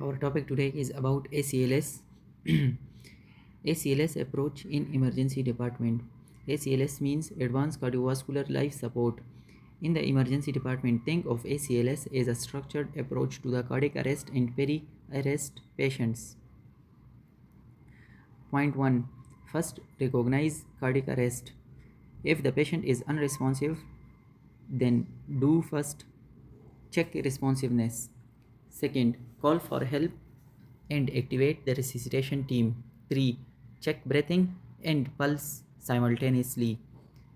Our topic today is about ACLS. ACLS approach in emergency department. ACLS means advanced cardiovascular life support. In the emergency department, think of ACLS as a structured approach to the cardiac arrest and peri-arrest patients. Point 1. First, recognize cardiac arrest. If the patient is unresponsive, then do first check responsiveness. Second, call for help and activate the resuscitation team. 3. Check breathing and pulse simultaneously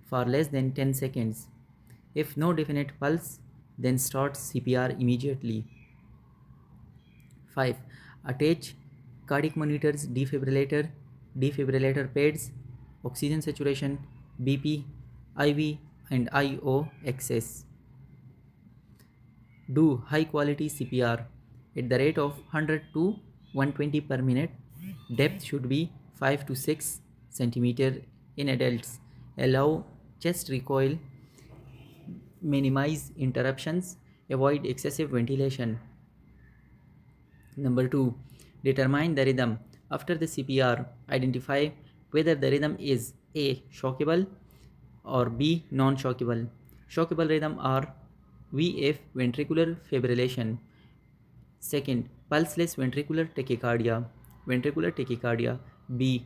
for less than 10 seconds. If no definite pulse, then start CPR immediately. 5. Attach cardiac monitors, defibrillator pads, oxygen saturation, BP, IV, and IO access. Do high quality CPR at the rate of 100 to 120 per minute. Depth should be 5 to 6 cm in adults. Allow chest recoil. Minimize interruptions. Avoid excessive ventilation. Number 2. Determine the rhythm. After the CPR, identify whether the rhythm is A. Shockable or B. Non-shockable. Shockable rhythm are VF ventricular fibrillation. Second, pulseless ventricular tachycardia. B.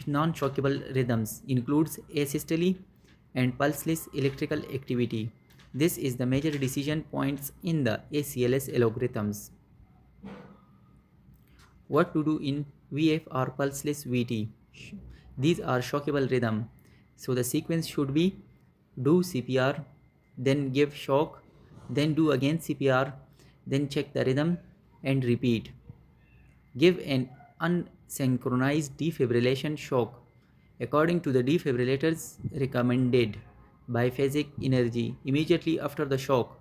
Non-shockable rhythms includes asystole and pulseless electrical activity. This is the major decision points in the ACLS algorithms. What to do in VF or pulseless VT? These are shockable rhythm. So the sequence should be do CPR, then give shock, then do again CPR, then check the rhythm and repeat. Give an unsynchronized defibrillation shock according to the defibrillators recommended biphasic energy. Immediately after the shock,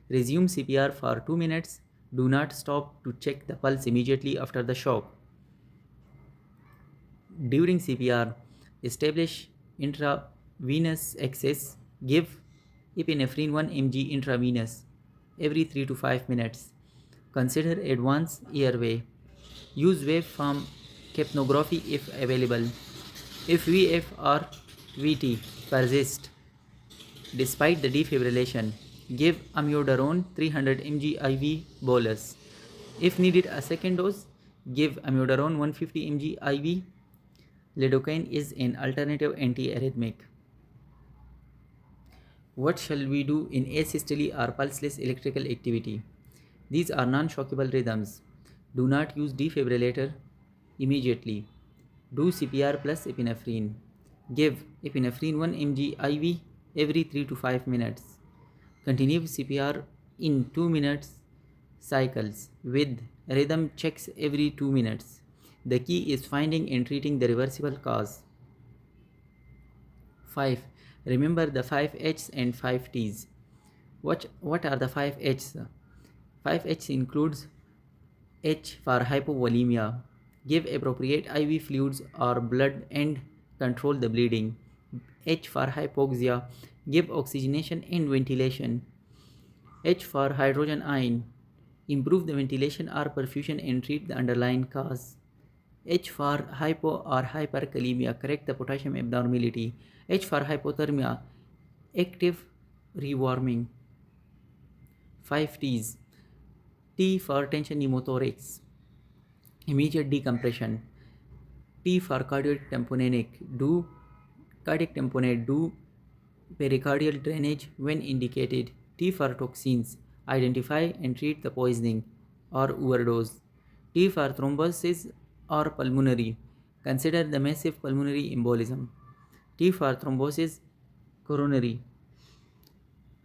resume CPR for 2 minutes. Do not stop to check the pulse immediately after the shock. During CPR, establish intravenous access. Give epinephrine 1 mg intravenous every 3 to 5 minutes. Consider advanced airway. Use waveform capnography if available. If VF or VT persist despite the defibrillation, give amiodarone 300 mg IV bolus. If needed a second dose, give amiodarone 150 mg IV. Lidocaine is an alternative antiarrhythmic. What shall we do in asystole or pulseless electrical activity? These are non-shockable rhythms. Do not use defibrillator immediately. Do CPR plus epinephrine. Give epinephrine 1 mg IV every 3 to 5 minutes. Continue CPR in 2 minutes cycles with rhythm checks every 2 minutes. The key is finding and treating the reversible cause. 5. Remember the 5 H's and 5 T's. What are the 5 H's? 5 H's includes H for hypovolemia. Give appropriate IV fluids or blood and control the bleeding. H for hypoxia. Give oxygenation and ventilation. H for hydrogen ion. Improve the ventilation or perfusion and treat the underlying cause. H for hypo or hyperkalemia. Correct the potassium abnormality. H for hypothermia. Active rewarming. 5 T's. T for tension pneumothorax. Immediate decompression. T for cardiac tamponade. Do pericardial drainage when indicated. T for toxins. Identify and treat the poisoning or overdose. T for thrombosis or pulmonary. Consider the massive pulmonary embolism. T for thrombosis coronary.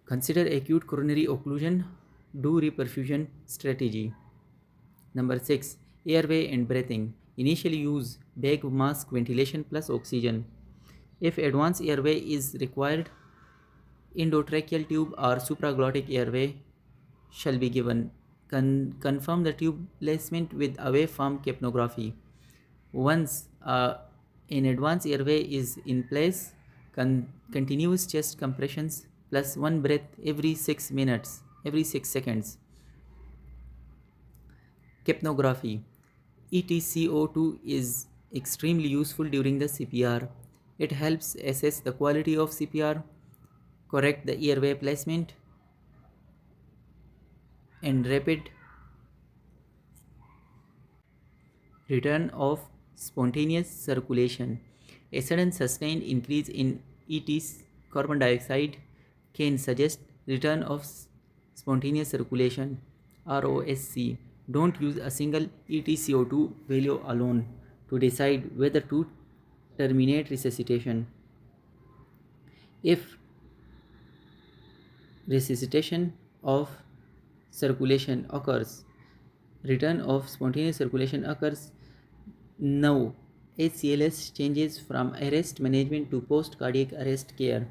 Consider acute coronary occlusion. Do reperfusion strategy. Number 6. Airway and breathing. Initially use bag mask ventilation plus oxygen. If advanced airway is required, endotracheal tube or supraglottic airway shall be given. Confirm the tube placement with a waveform capnography. Once an advanced airway is in place, continuous chest compressions plus 1 breath every 6 seconds. Capnography. ETCO2 is extremely useful during the CPR. It helps assess the quality of CPR, correct the airway placement, and rapid return of spontaneous circulation. A sudden sustained increase in ET's carbon dioxide can suggest return of spontaneous circulation ROSC. Don't use a single ETCO2 value alone to decide whether to terminate resuscitation. If resuscitation of circulation occurs, return of spontaneous circulation occurs. Now, ACLS changes from arrest management to post cardiac arrest care.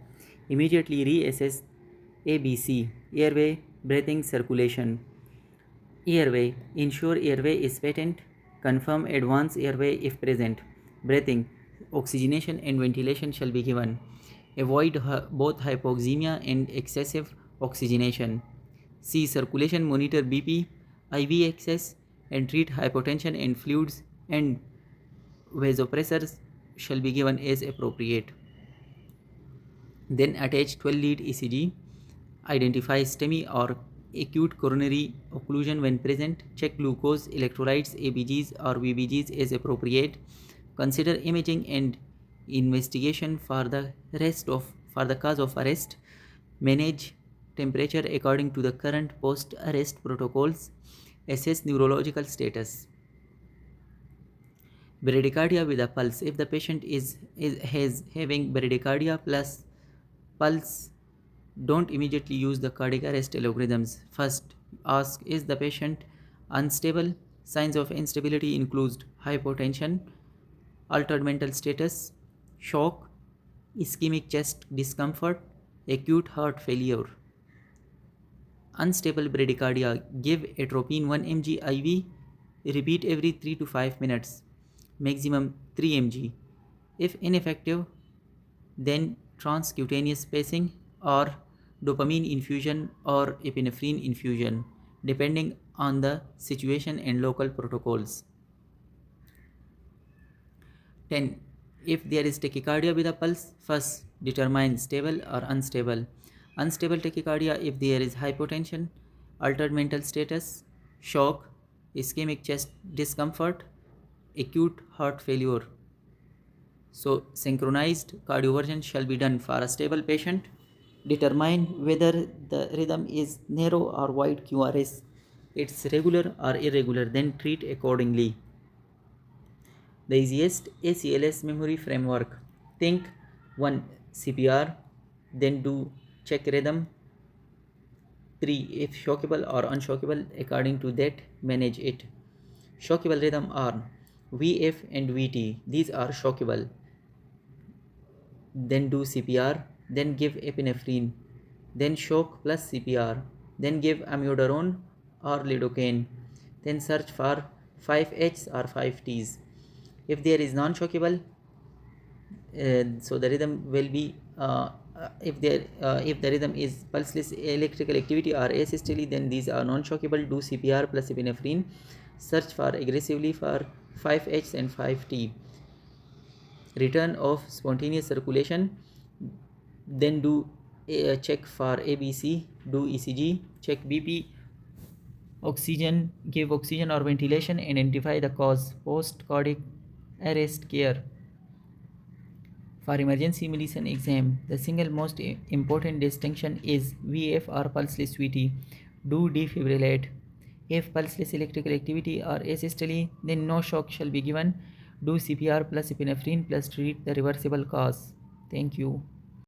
Immediately reassess ABC, airway, breathing, circulation. Airway, ensure airway is patent. Confirm advance airway if present. Breathing, oxygenation and ventilation shall be given. Avoid both hypoxemia and excessive oxygenation. C. Circulation, monitor BP, IV access, and treat hypotension and fluids, and vasopressors shall be given as appropriate. Then attach 12-lead ECG. Identify STEMI or acute coronary occlusion when present. Check glucose, electrolytes, ABGs or VBGs as appropriate. Consider imaging and investigation for the cause of arrest. Manage temperature according to the current post-arrest protocols. Assess neurological status. Bradycardia with a pulse. If the patient is having bradycardia plus pulse, don't immediately use the cardiac arrest algorithms. First, ask, is the patient unstable? Signs of instability include hypotension, altered mental status, shock, ischemic chest discomfort, acute heart failure. Unstable bradycardia, give atropine 1 mg IV, repeat every 3 to 5 minutes, maximum 3 mg. If ineffective, then transcutaneous pacing or dopamine infusion or epinephrine infusion, depending on the situation and local protocols. 10. If there is tachycardia with a pulse, first determine stable or unstable. Unstable tachycardia if there is hypotension, altered mental status, shock, ischemic chest discomfort, acute heart failure. So, synchronized cardioversion shall be done for a stable patient. Determine whether the rhythm is narrow or wide QRS. It's regular or irregular, then treat accordingly. The easiest ACLS memory framework. Think 1. CPR, then do check rhythm. 3. If shockable or unshockable, according to that, manage it. Shockable rhythm are VF and VT. These are shockable. Then do CPR, then give epinephrine, then shock plus CPR, then give amiodarone or lidocaine, then search for 5Hs or 5Ts. If there is non-shockable, so the rhythm will be if the rhythm is pulseless electrical activity or asystole, then these are non-shockable. Do CPR plus epinephrine. Search for aggressively for 5H and 5T. Return of spontaneous circulation. Then do check for ABC. Do ECG. Check BP. Oxygen. Give oxygen or ventilation. Identify the cause. Post cardiac arrest care. For emergency medicine exam, the single most important distinction is VF or pulseless VT. Do defibrillate. If pulseless electrical activity or asystole, then no shock shall be given. Do CPR plus epinephrine plus treat the reversible cause. Thank you.